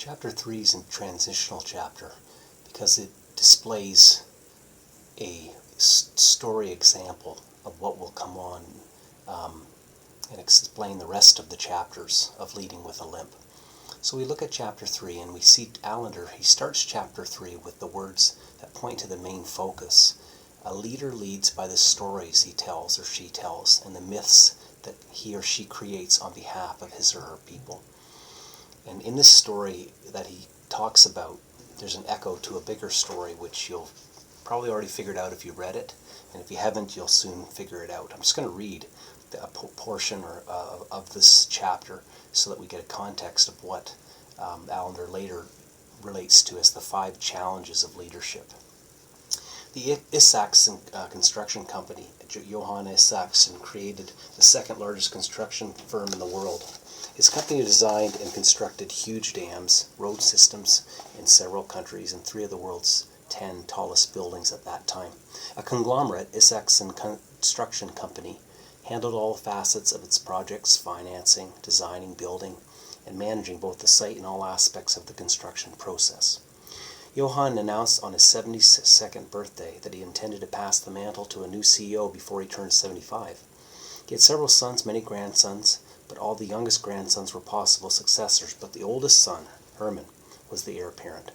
Chapter 3 is a transitional chapter because it displays a story example of what will come on and explain the rest of the chapters of Leading with a Limp. So we look at Chapter 3 and we see Allender, he starts Chapter 3 with the words that point to the main focus. A leader leads by the stories he tells or she tells and the myths that he or she creates on behalf of his or her people. And in this story that he talks about, there's an echo to a bigger story which you'll probably already figured out if you read it, and if you haven't, you'll soon figure it out. I'm just going to read a portion of this chapter so that we get a context of what Allender later relates to as the 5 challenges of leadership. The Isaacson construction company, Johann Isaacson, created the second largest construction firm in the world. His company designed and constructed huge dams, road systems in several countries, and 3 of the world's 10 tallest buildings at that time. A conglomerate, Isaacson Construction Company, handled all facets of its projects, financing, designing, building, and managing both the site and all aspects of the construction process. Johann announced on his 72nd birthday that he intended to pass the mantle to a new CEO before he turned 75. He had several sons, many grandsons, but all the youngest grandsons were possible successors, but the oldest son, Herman, was the heir apparent.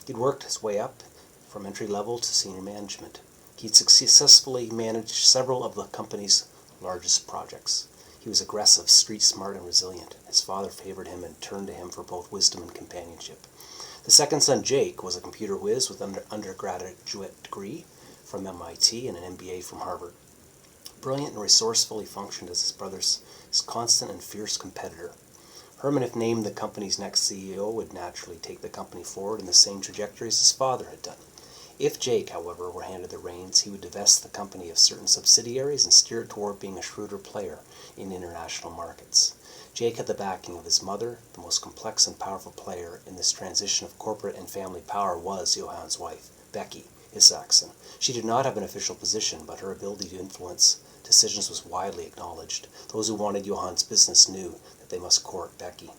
He'd worked his way up from entry level to senior management. He'd successfully managed several of the company's largest projects. He was aggressive, street smart, and resilient. His father favored him and turned to him for both wisdom and companionship. The second son, Jake, was a computer whiz with an undergraduate degree from MIT and an MBA from Harvard. Brilliant and resourceful, he functioned as his brother's constant and fierce competitor. Herman, if named the company's next CEO, would naturally take the company forward in the same trajectory as his father had done. If Jake, however, were handed the reins, he would divest the company of certain subsidiaries and steer it toward being a shrewder player in international markets. Jake had the backing of his mother. The most complex and powerful player in this transition of corporate and family power was Johann's wife, Becky Isaacson. She did not have an official position, but her ability to influence decisions was widely acknowledged. Those who wanted Johann's business knew that they must court Becky.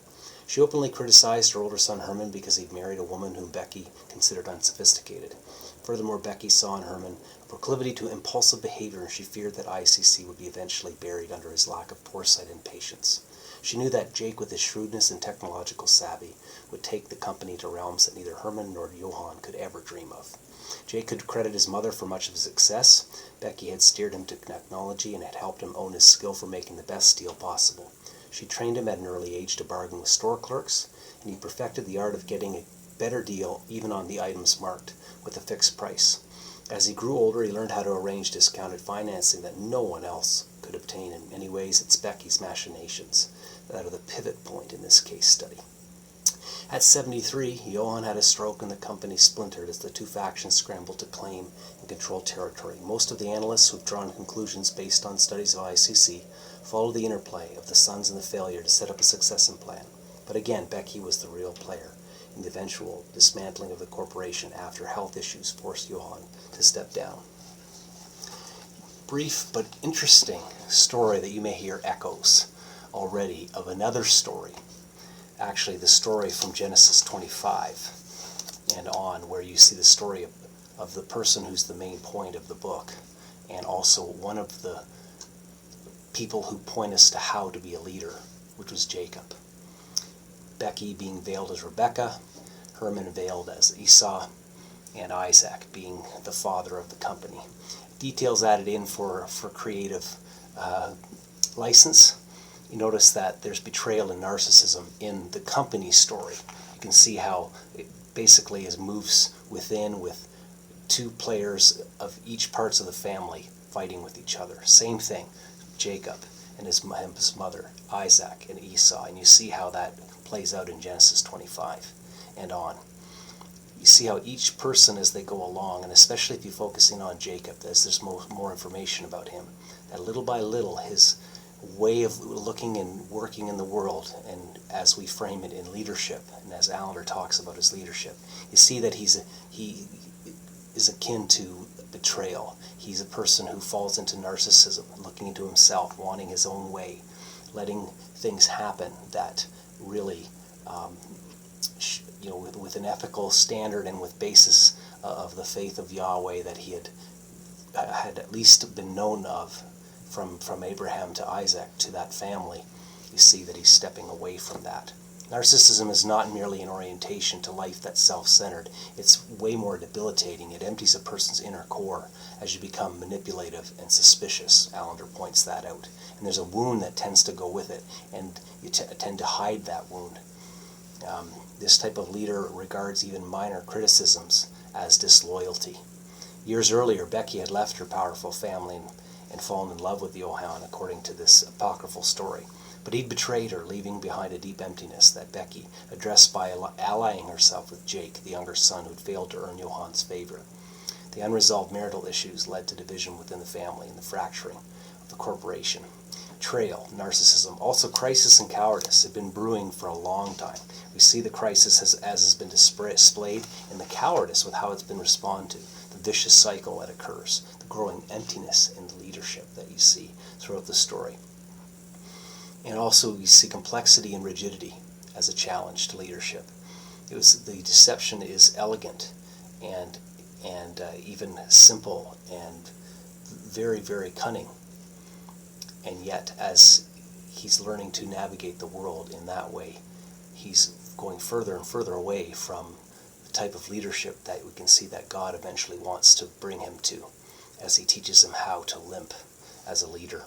She openly criticized her older son Herman because he'd married a woman whom Becky considered unsophisticated. Furthermore, Becky saw in Herman a proclivity to impulsive behavior, and she feared that ICC would be eventually buried under his lack of foresight and patience. She knew that Jake, with his shrewdness and technological savvy, would take the company to realms that neither Herman nor Johann could ever dream of. Jake could credit his mother for much of his success. Becky had steered him to technology and had helped him own his skill for making the best steel possible. She trained him at an early age to bargain with store clerks, and he perfected the art of getting a better deal even on the items marked with a fixed price. As he grew older, he learned how to arrange discounted financing that no one else could obtain. In many ways, it's Becky's machinations that are the pivot point in this case study. At 73, Johann had a stroke and the company splintered as the 2 factions scrambled to claim and control territory. Most of the analysts who've drawn conclusions based on studies of ICC follow the interplay of the sons and the failure to set up a succession plan. But again, Becky was the real player in the eventual dismantling of the corporation after health issues forced Johann to step down. Brief but interesting story that you may hear echoes already of another story. Actually, the story from Genesis 25 and on, where you see the story of the person who's the main point of the book, and also one of the people who point us to how to be a leader, which was Jacob. Becky being veiled as Rebecca, Herman veiled as Esau, and Isaac being the father of the company. Details added in for creative license. You notice that there's betrayal and narcissism in the company story. You can see how it basically moves within with 2 players of each parts of the family fighting with each other. Same thing, Jacob and his mother, Isaac and Esau, and you see how that plays out in Genesis 25 and on. You see how each person as they go along, and especially if you're focusing on Jacob, as there's more information about him, that little by little his way of looking and working in the world, and as we frame it in leadership, and as Allender talks about his leadership, you see that he is akin to betrayal. He's a person who falls into narcissism, looking into himself, wanting his own way, letting things happen that really with an ethical standard and with basis of the faith of Yahweh that he had at least been known of from Abraham to Isaac to that family, you see that he's stepping away from that. Narcissism is not merely an orientation to life that's self-centered. It's way more debilitating. It empties a person's inner core as you become manipulative and suspicious. Allender points that out. And there's a wound that tends to go with it, and you tend to hide that wound. This type of leader regards even minor criticisms as disloyalty. Years earlier, Becky had left her powerful family and fallen in love with Johann, according to this apocryphal story. But he'd betrayed her, leaving behind a deep emptiness that Becky addressed by allying herself with Jake, the younger son who'd failed to earn Johann's favor. The unresolved marital issues led to division within the family and the fracturing of the corporation. Betrayal, narcissism, also crisis and cowardice had been brewing for a long time. We see the crisis as has been displayed in the cowardice with how it's been responded to, the vicious cycle that occurs, the growing emptiness in the leadership that you see throughout the story. And also you see complexity and rigidity as a challenge to leadership. The deception is elegant and even simple and very, very cunning. And yet, as he's learning to navigate the world in that way, he's going further and further away from the type of leadership that we can see that God eventually wants to bring him to, as he teaches him how to limp as a leader.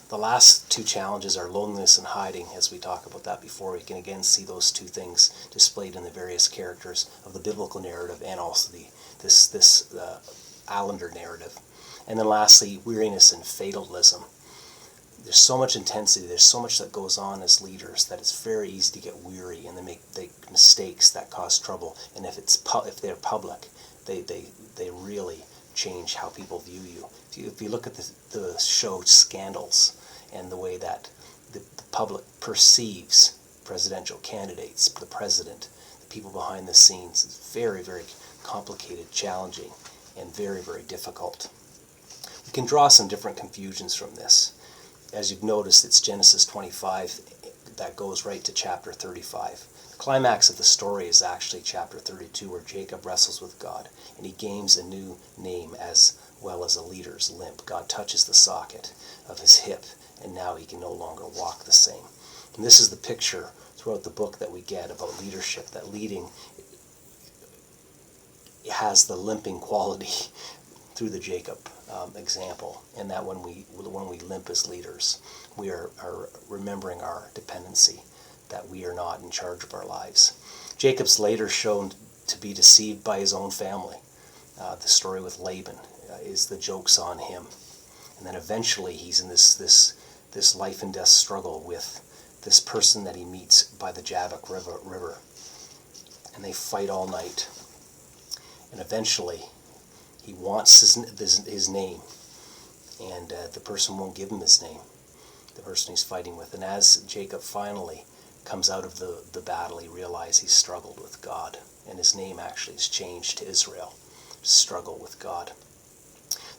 The last two challenges are loneliness and hiding. As we talked about that before, we can again see those two things displayed in the various characters of the biblical narrative and also this Allender narrative. And then lastly, weariness and fatalism. There's so much intensity, there's so much that goes on as leaders that it's very easy to get weary, and they make mistakes that cause trouble. And if they're public, they really change how people view you. If you look at the show Scandals and the way that the public perceives presidential candidates, the president, the people behind the scenes, it's very, very complicated, challenging, and very, very difficult. We can draw some different confusions from this. As you've noticed, it's Genesis 25 that goes right to chapter 35. The climax of the story is actually chapter 32, where Jacob wrestles with God, and he gains a new name as well as a leader's limp. God touches the socket of his hip, and now he can no longer walk the same. And this is the picture throughout the book that we get about leadership, that leading has the limping quality through the Jacob example, and that when we limp as leaders, we are remembering our dependency, that we are not in charge of our lives. Jacob's later shown to be deceived by his own family. The story with Laban is the joke's on him, and then eventually he's in this life and death struggle with this person that he meets by the Jabbok River, and they fight all night, and eventually he wants his name, and the person won't give him his name, the person he's fighting with. And as Jacob finally comes out of the battle, he realizes he's struggled with God, and his name actually is changed to Israel, to struggle with God.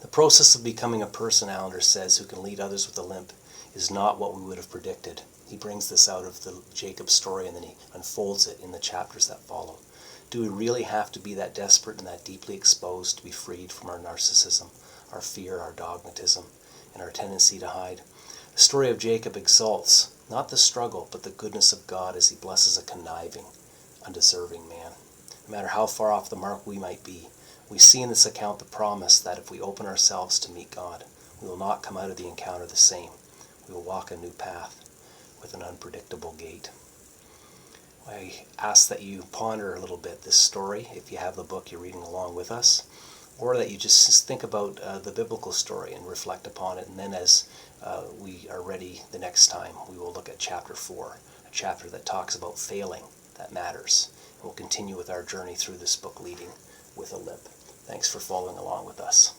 The process of becoming a person, Allender says, who can lead others with a limp is not what we would have predicted. He brings this out of the Jacob story, and then he unfolds it in the chapters that follow. Do we really have to be that desperate and that deeply exposed to be freed from our narcissism, our fear, our dogmatism, and our tendency to hide? The story of Jacob exalts not the struggle, but the goodness of God as he blesses a conniving, undeserving man. No matter how far off the mark we might be, we see in this account the promise that if we open ourselves to meet God, we will not come out of the encounter the same. We will walk a new path with an unpredictable gait. I ask that you ponder a little bit this story, if you have the book you're reading along with us, or that you just think about the biblical story and reflect upon it. And then as we are ready the next time, we will look at chapter 4, a chapter that talks about failing that matters. And we'll continue with our journey through this book, Leading with a Limp. Thanks for following along with us.